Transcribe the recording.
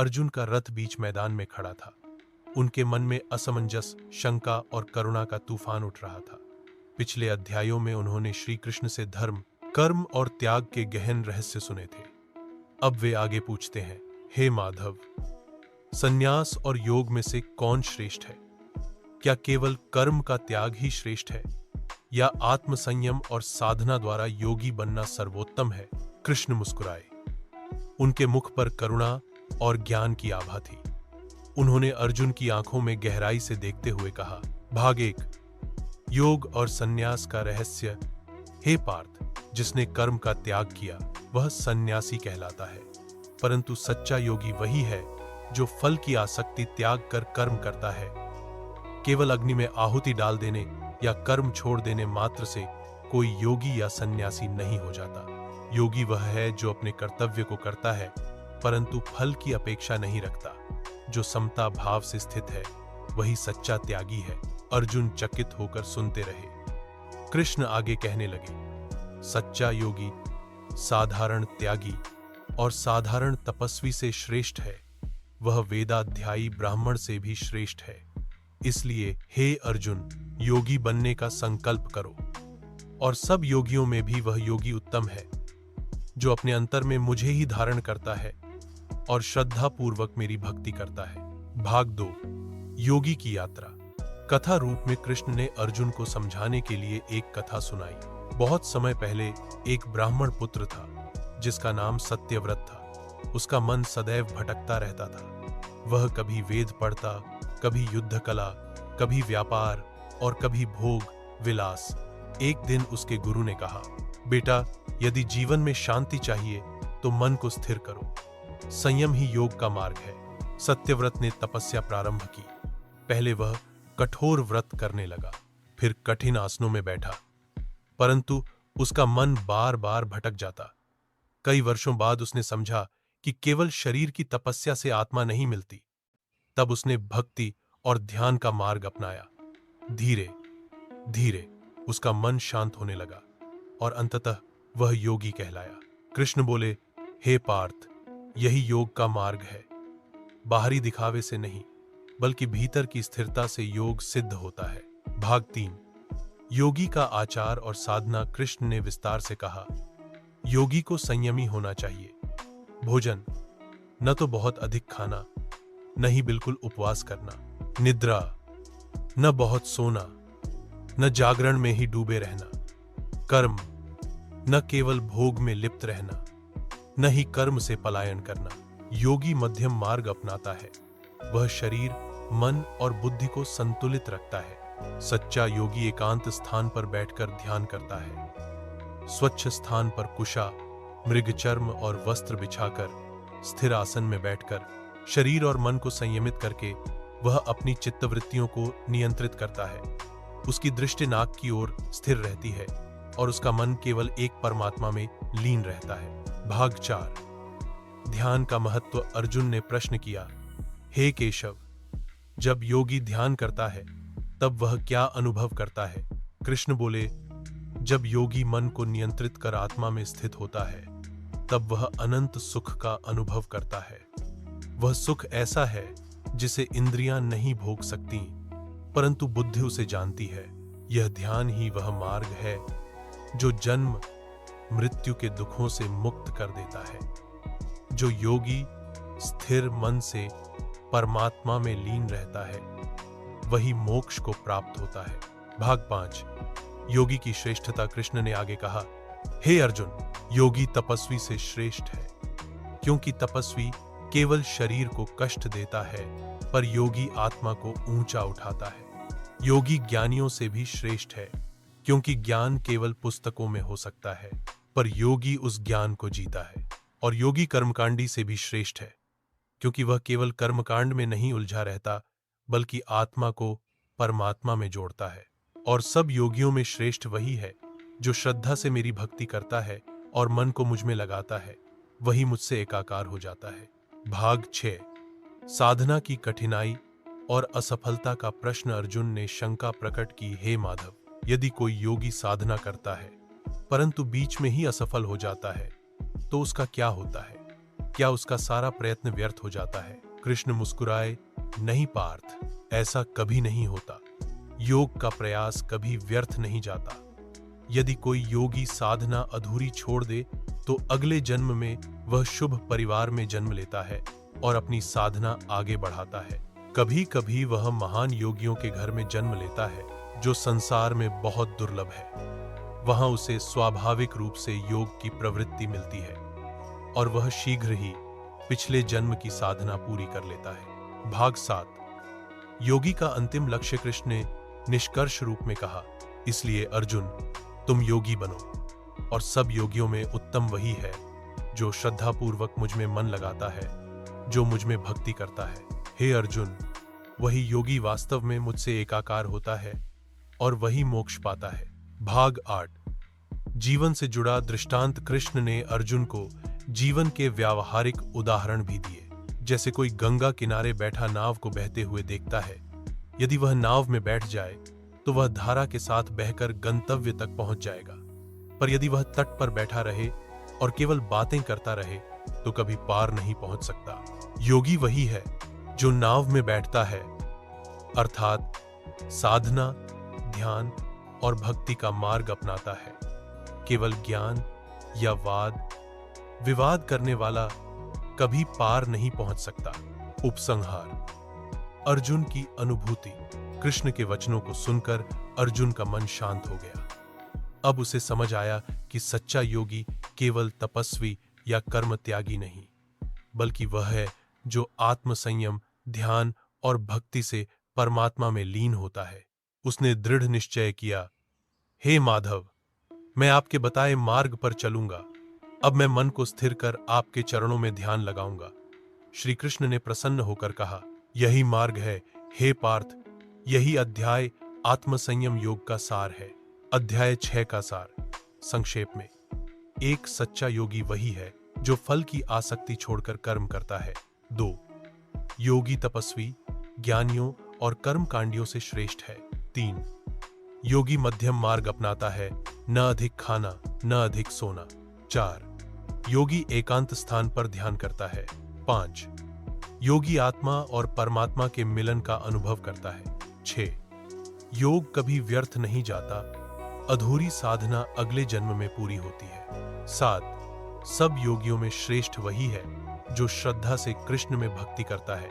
अर्जुन का रथ बीच मैदान में खड़ा था। उनके मन में असमंजस, शंका और करुणा का तूफान उठ रहा था। पिछले अध्यायों में उन्होंने श्री कृष्ण से धर्म, कर्म और त्याग के गहन रहस्य सुने थे। अब वे आगे पूछते हैं, हे माधव, संन्यास और योग में से कौन श्रेष्ठ है? क्या केवल कर्म का त्याग ही श्रेष्ठ है, या आत्मसंयम और साधना द्वारा योगी बनना सर्वोत्तम है? कृष्ण मुस्कुराए। उनके मुख पर करुणा और ज्ञान की आभा थी। उन्होंने अर्जुन की आंखों में गहराई से देखते हुए कहा, भाग 1, योग और संन्यास का रहस्य। हे पार्थ, जिसने कर्म का त्याग किया वह सन्यासी कहलाता है, परंतु सच्चा योगी वही है जो फल की आसक्ति त्याग कर कर्म करता है। केवल अग्नि में आहुति डाल देने या कर्म छोड़ देने मात्र से कोई योगी या सन्यासी नहीं हो जाता। योगी वह है जो अपने कर्तव्य को करता है परंतु फल की अपेक्षा नहीं रखता। जो समता भाव से स्थित है वही सच्चा त्यागी है। अर्जुन चकित होकर सुनते रहे। कृष्ण आगे कहने लगे, सच्चा योगी साधारण त्यागी और साधारण तपस्वी से श्रेष्ठ है। वह वेदाध्यायी ब्राह्मण से भी श्रेष्ठ है। इसलिए हे अर्जुन, योगी बनने का संकल्प करो। और सब योगियों में भी वह योगी उत्तम है जो अपने अंतर में मुझे ही धारण करता है और श्रद्धा पूर्वक मेरी भक्ति करता है। भाग 2, योगी की यात्रा। कथा रूप में कृष्ण ने अर्जुन को समझाने के लिए एक कथा सुनाई। बहुत समय पहले एक ब्राह्मण पुत्र था जिसका नाम सत्यव्रत था। उसका मन सदैव भटकता रहता था। वह कभी वेद पढ़ता, कभी युद्ध कला, कभी व्यापार और कभी भोग विलास। एक दिन उसके गुरु ने कहा, बेटा, यदि जीवन में शांति चाहिए तो मन को स्थिर करो। संयम ही योग का मार्ग है। सत्यव्रत ने तपस्या प्रारंभ की। पहले वह कठोर व्रत करने लगा, फिर कठिन आसनों में बैठा, परंतु उसका मन बार बार भटक जाता। कई वर्षों बाद उसने समझा कि केवल शरीर की तपस्या से आत्मा नहीं मिलती। तब उसने भक्ति और ध्यान का मार्ग अपनाया। धीरे धीरे उसका मन शांत होने लगा और अंततः वह योगी कहलाया। कृष्ण बोले, हे पार्थ, यही योग का मार्ग है। बाहरी दिखावे से नहीं बल्कि भीतर की स्थिरता से योग सिद्ध होता है। भाग 3, योगी का आचार और साधना। कृष्ण ने विस्तार से कहा, योगी को संयमी होना चाहिए। भोजन न तो बहुत अधिक खाना, न ही बिल्कुल उपवास करना। निद्रा न बहुत सोना, न जागरण में ही डूबे रहना। कर्म न केवल भोग में लिप्त रहना, न ही कर्म से पलायन करना। योगी मध्यम मार्ग अपनाता है। वह शरीर, मन और बुद्धि को संतुलित रखता है। सच्चा योगी एकांत स्थान पर बैठकर ध्यान करता है। स्वच्छ स्थान पर कुशा, मृगचर्म और वस्त्र बिछाकर स्थिर आसन में बैठकर शरीर और मन को संयमित करके वह अपनी चित्तवृत्तियों को नियंत्रित करता है। उसकी दृष्टि नाक की ओर स्थिर रहती है और उसका मन केवल एक परमात्मा में लीन रहता है। भाग 4, ध्यान का महत्व। अर्जुन ने प्रश्न किया, हे केशव, जब योगी ध्यान करता है तब वह क्या अनुभव करता है? कृष्ण बोले, जब योगी मन को नियंत्रित कर आत्मा में स्थित होता है तब वह अनंत सुख का अनुभव करता है। वह सुख ऐसा है जिसे इंद्रियां नहीं भोग सकती, परंतु बुद्धि उसे जानती है। यह ध्यान ही वह मार्ग है जो जन्म मृत्यु के दुखों से मुक्त कर देता है। जो योगी स्थिर मन से परमात्मा में लीन रहता है वही मोक्ष को प्राप्त होता है। भाग 5, योगी की श्रेष्ठता। कृष्ण ने आगे कहा, हे अर्जुन, योगी तपस्वी से श्रेष्ठ है, क्योंकि तपस्वी केवल शरीर को कष्ट देता है पर योगी आत्मा को ऊंचा उठाता है। योगी ज्ञानियों से भी श्रेष्ठ है, क्योंकि ज्ञान केवल पुस्तकों में हो सकता है पर योगी उस ज्ञान को जीता है। और योगी कर्मकांडी से भी श्रेष्ठ है, क्योंकि वह केवल कर्मकांड में नहीं उलझा रहता बल्कि आत्मा को परमात्मा में जोड़ता है। और सब योगियों में श्रेष्ठ वही है जो श्रद्धा से मेरी भक्ति करता है और मन को मुझ में लगाता है, वही मुझसे एकाकार हो जाता है। भाग 6, साधना की कठिनाई और असफलता का प्रश्न। अर्जुन ने शंका प्रकट की, हे माधव, यदि कोई योगी साधना करता है परंतु बीच में ही असफल हो जाता है तो उसका क्या होता है? क्या उसका सारा प्रयत्न व्यर्थ हो जाता है? कृष्ण मुस्कुराए, नहीं पार्थ, ऐसा कभी नहीं होता। योग का प्रयास कभी व्यर्थ नहीं जाता। यदि कोई योगी साधना अधूरी छोड़ दे तो अगले जन्म में वह शुभ परिवार में जन्म लेता है और अपनी साधना आगे बढ़ाता है। कभी कभी वह महान योगियों के घर में जन्म लेता है, जो संसार में बहुत दुर्लभ है। वहां उसे स्वाभाविक रूप से योग की प्रवृत्ति मिलती है और वह शीघ्र ही पिछले जन्म की साधना पूरी कर लेता है। भाग 7। योगी का अंतिम लक्ष्य। कृष्ण ने निष्कर्ष रूप में कहा, इसलिए अर्जुन, तुम योगी बनो, और सब योगियों में उत्तम वही है जो श्रद्धापूर्वक मुझ में मन लगाता है, जो मुझ में भक्ति करता है। हे अर्जुन, वही योगी वास्तव में मुझसे एकाकार होता है और वही मोक्ष पाता है। भाग 8। जीवन से जुड़ा दृष्टांत। कृष्ण ने अर्जुन को जीवन के व्यावहारिक उदाहरण भी दिए। जैसे कोई गंगा किनारे बैठा नाव को बहते हुए देखता है। यदि वह नाव में बैठ जाए तो वह धारा के साथ बहकर गंतव्य तक पहुंच जाएगा, पर यदि वह तट पर बैठा रहे और केवल बातें करता रहे तो कभी पार नहीं पहुंच सकता। योगी वही है जो नाव में बैठता है, अर्थात साधना, ध्यान और भक्ति का मार्ग अपनाता है। केवल ज्ञान या वाद विवाद करने वाला कभी पार नहीं पहुंच सकता। उपसंहार। अर्जुन की अनुभूति। कृष्ण के वचनों को सुनकर अर्जुन का मन शांत हो गया। अब उसे समझ आया कि सच्चा योगी केवल तपस्वी या कर्म त्यागी नहीं, बल्कि वह है जो आत्म संयम, ध्यान और भक्ति से परमात्मा में लीन होता है। उसने दृढ़ निश्चय किया, हे माधव, मैं आपके बताए मार्ग पर चलूंगा। अब मैं मन को स्थिर कर आपके चरणों में ध्यान लगाऊंगा। श्री कृष्ण ने प्रसन्न होकर कहा, यही मार्ग है हे पार्थ, यही अध्याय आत्म संयम योग का सार है। अध्याय 6 का सार संक्षेप में। एक सच्चा योगी वही है जो फल की आसक्ति छोड़कर कर्म करता है। 2. योगी तपस्वी, ज्ञानियों और कर्मकांडियों से श्रेष्ठ है। 3. योगी मध्यम मार्ग अपनाता है, न अधिक खाना न अधिक सोना। 4. योगी एकांत स्थान पर ध्यान करता है। 5. योगी आत्मा और परमात्मा के मिलन का अनुभव करता है। 6. योग कभी व्यर्थ नहीं जाता, अधूरी साधना अगले जन्म में पूरी होती है। 7. सब योगियों में श्रेष्ठ वही है जो श्रद्धा से कृष्ण में भक्ति करता है